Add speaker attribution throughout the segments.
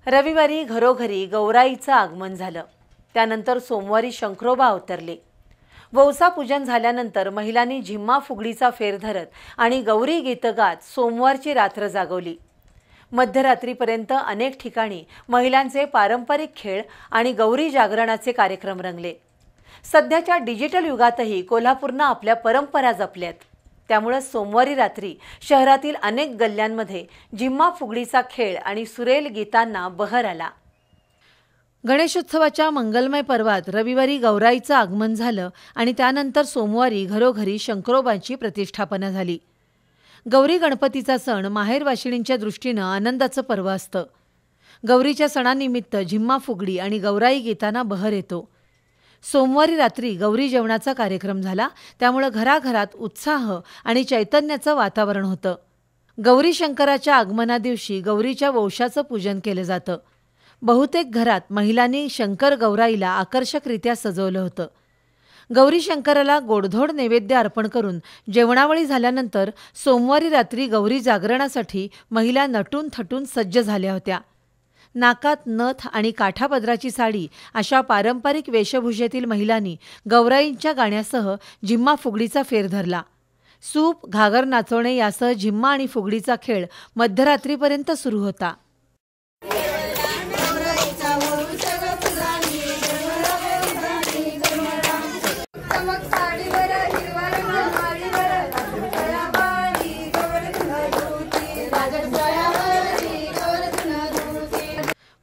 Speaker 1: रविवारी घरोघरी गौराईचं आगमन झालं। त्यानंतर सोमवारी शंकरोबा अवतरले। वौसा पूजन झाल्यानंतर महिलांनी झिम्मा फुगडीचा फेर धरत आणि गौरी गीत गात सोमवारची रात्र जागवली। मध्यरात्रीपर्यंत अनेक ठिकाणी महिलांचे पारंपरिक खेळ आणि गौरी जागरणाचे कार्यक्रम रंगले। सध्याच्या डिजिटल युगातही कोल्हापूरने आपल्या परंपरा जपल्यात। त्यामुळे सोमवारी रात्री शहरातील अनेक गल्ल्यांमध्ये झिम्मा फुगडीचा खेळ आणि सुरेल गीतांना बहर आला। गणेशोत्सवाच्या मंगलमय पर्वात रविवारी गौराईचं आगमन झालं आणि त्यानंतर सोमवारी घरोघरी शंकरोबांची प्रतिष्ठापना झाली। गौरी गणपतीचा सण माहेरवाशिणींच्या दृष्टीने आनंदाचं पर्व असतं। गौरीच्या सणानिमित्त झिम्मा फुगडी आणि गौराई गीतांना बहर येतो। सोमवारी रात्री गौरी जेवणाचा कार्यक्रम झाला, त्यामुळे घराघरात उत्साह आणि चैतन्याचं वातावरण होतं। गौरी शंकराच्या आगमनादिवशी गौरीच्या वंशाचं पूजन केलं जातं। बहुतेक घरात महिलांनी शंकर गौराईला आकर्षकरित्या सजवलं होतं। गौरी शंकराला गोडधोड नैवेद्य अर्पण करून जेवणावळी झाल्यानंतर सोमवारी रात्री गौरी जागरणासाठी महिला नटून थटून सज्ज झाल्या होत्या। नाकात नथ आणि काठापदराची साडी अशा पारंपरिक वेशभूषेतील महिलांनी गौराईंच्या गाण्यासह झिम्मा फुगडीचा फेर धरला। सूप, घागर नाचवणे यासह झिम्मा आणि फुगडीचा खेळ मध्यरात्रीपर्यंत सुरू होता।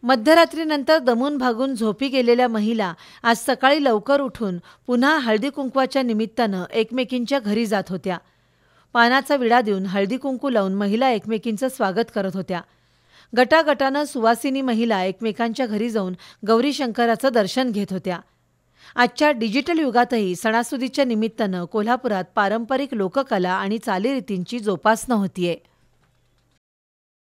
Speaker 1: मध्यरात्रीनंतर दमून भागून झोपी गेलेल्या महिला आज सकाळी लवकर उठून पुन्हा हळदी कुंकवाच्या निमित्तानं एकमेकींच्या घरी जात होत्या। पानाचा विडा देऊन हळदी कुंकू लावून महिला एकमेकींचं स्वागत करत होत्या। गटागटानं सुवासिनी महिला एकमेकांच्या घरी जाऊन गौरी शंकराचं दर्शन घेत होत्या। आजच्या डिजिटल युगातही सणासुदीच्या निमित्तानं कोल्हापुरात पारंपरिक लोककला आणि चालीरीतींची जोपासना होतीये।